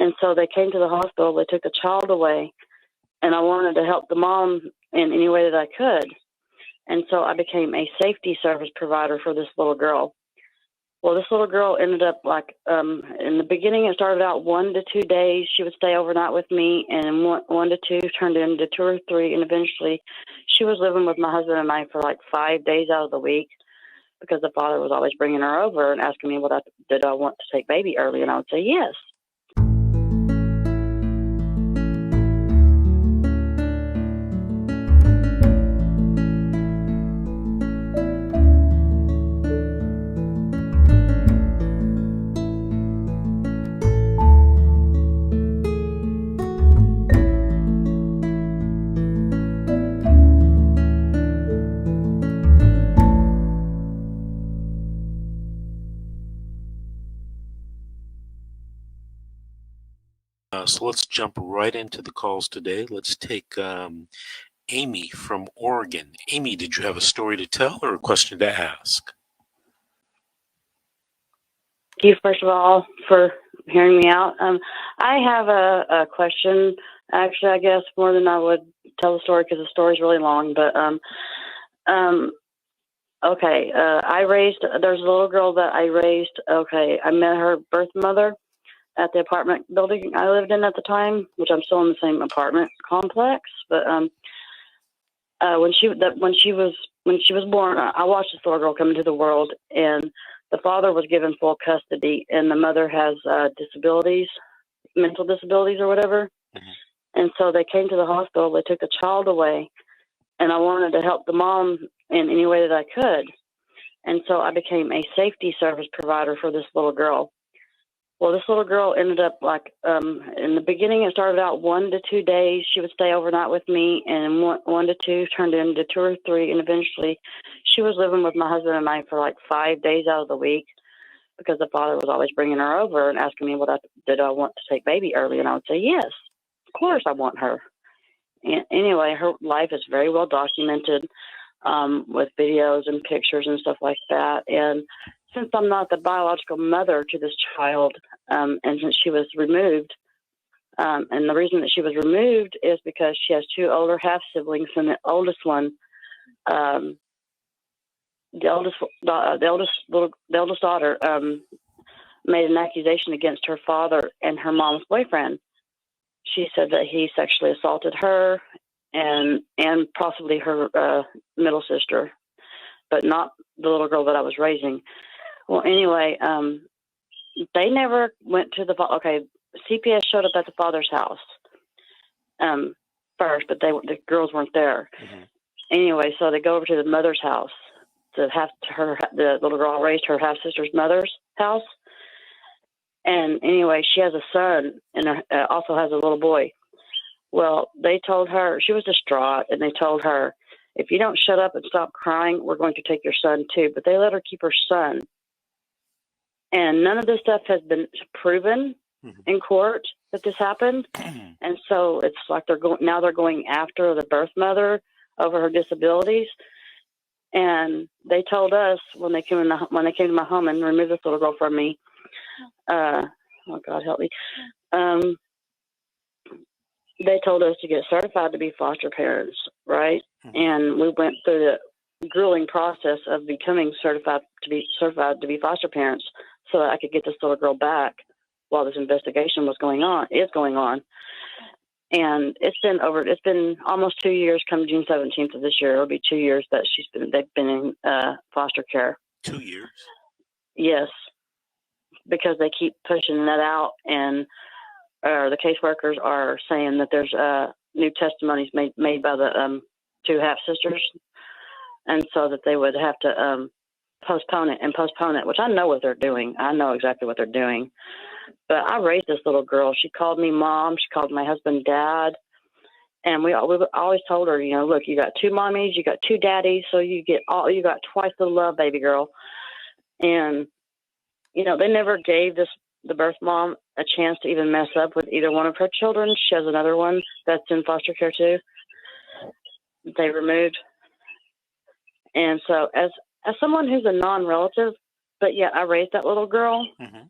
And so they came to the hospital. They took the child away, and I wanted to help the mom in any way that I could. And so I became a safety service provider for this little girl. Well, this little girl ended up in the beginning, it started out 1 to 2 days. She would stay overnight with me, and one to two turned into 2 or 3. And eventually she was living with my husband and I for like 5 days out of the week, because the father was always bringing her over and asking me did I want to take baby early, and I would say yes. So let's jump right into the calls today. Let's take Amy from Oregon. Amy, did you have a story to tell or a question to ask? Thank you, first of all, for hearing me out. I have a question. Actually, I guess more than I would tell the story, because the story's really long. But okay, there's a little girl that I raised. Okay, I met her birth mother at the apartment building I lived in at the time, which I'm still in the same apartment complex. But when she was born, I watched this little girl come into the world, and the father was given full custody, and the mother has disabilities, mental disabilities or whatever. Mm-hmm. And so they came to the hospital. They took the child away, and I wanted to help the mom in any way that I could. And so I became a safety service provider for this little girl. Well, this little girl ended up in the beginning, it started out 1 to 2 days. She would stay overnight with me, and one to two turned into 2 or 3. And eventually she was living with my husband and I for like 5 days out of the week, because the father was always bringing her over and asking me did I want to take baby early. And I would say, yes, of course I want her. And anyway, her life is very well documented with videos and pictures and stuff like that. And since I'm not the biological mother to this child, and since she was removed, and the reason that she was removed is because she has 2 older half-siblings, and the oldest one, the eldest daughter, made an accusation against her father and her mom's boyfriend. She said that he sexually assaulted her and possibly her middle sister, but not the little girl that I was raising. Well, anyway, they never went to CPS showed up at the father's house first, but the girls weren't there. Mm-hmm. Anyway, so they go over to the mother's house, the little girl raised her half-sister's mother's house. And anyway, she has a son and also has a little boy. Well, they told her, she was distraught, and they told her, if you don't shut up and stop crying, we're going to take your son too. But they let her keep her son. And none of this stuff has been proven in court that this happened. And so it's like they're going after the birth mother over her disabilities. And they told us when they came to my home and removed this little girl from me, oh God help me, they told us to get certified to be foster parents, right? And we went through the grueling process of becoming certified to be foster parents, so that I could get this little girl back while this investigation is going on. And it's been almost 2 years. Come June 17th of this year, it'll be 2 years that they've been in foster care. 2 years? Yes, because they keep pushing that out, and the caseworkers are saying that there's new testimonies made by the 2 half-sisters, and so that they would have to postpone it, which I know what they're doing. I know exactly what they're doing. But I raised this little girl. She called me mom. She called my husband dad. And we always told her, look, you got 2 mommies, you got 2 daddies, so you got twice the love, baby girl. And, they never gave the birth mom a chance to even mess up with either one of her children. She has another one that's in foster care too. They removed. And so as someone who's a non-relative, but yet I raised that little girl. Mm-hmm.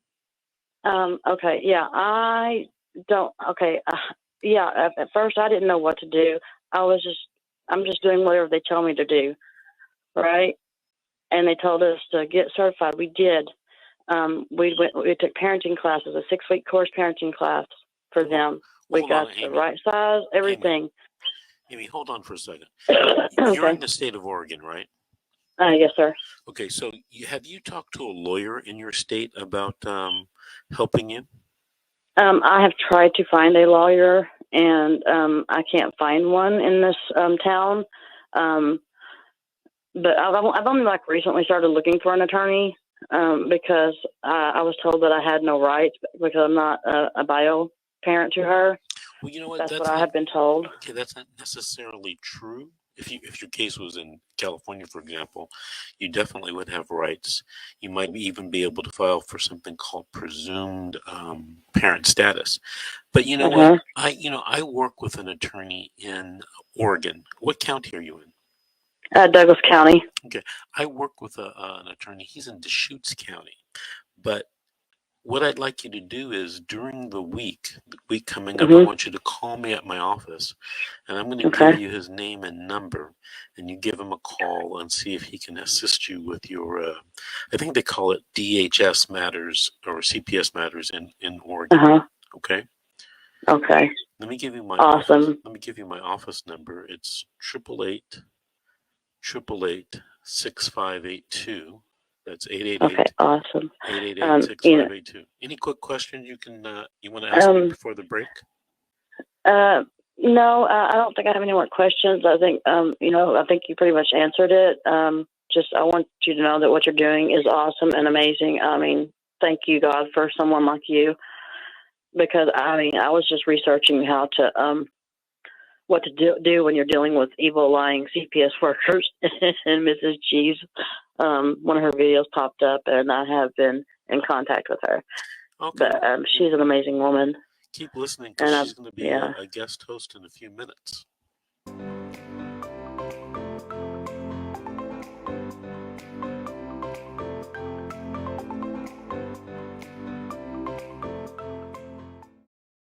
I don't. Okay, yeah. At first, I didn't know what to do. I'm just doing whatever they tell me to do, right? And they told us to get certified. We did. We took parenting classes, a 6-week course parenting class for them. We got the right size, everything. Amy, hold on for a second. Okay. You're in the state of Oregon, right? Yes, sir. Okay, so have you talked to a lawyer in your state about helping you? I have tried to find a lawyer, and I can't find one in this town. But I've only recently started looking for an attorney because I was told that I had no rights because I'm not a bio parent to her. Well, you know what? That's what I have been told. Okay, that's not necessarily true. If your case was in California, for example, you definitely would have rights. You might even be able to file for something called presumed parent status. But you know what? I work with an attorney in Oregon. What county are you in? Douglas County. Okay, I work with an attorney. He's in Deschutes County. But what I'd like you to do is during the week coming up, I want you to call me at my office, and I'm going to give you his name and number, and you give him a call and see if he can assist you with your, I think they call it DHS matters or CPS matters in Oregon. Okay. Okay. Let me give you my office number. It's 888-888-6582. That's 888. Okay, awesome. 888-6582. Any quick questions you want to ask me before the break? No, I don't think I have any more questions. I think I think you pretty much answered it. Just I want you to know that what you're doing is awesome and amazing. I mean, thank you, God, for someone like you, because I was just researching how to what to do when you're dealing with evil, lying CPS workers. And Mrs. G's, one of her videos popped up, and I have been in contact with her. Okay. But she's an amazing woman. Keep listening, because she's going to be a guest host in a few minutes.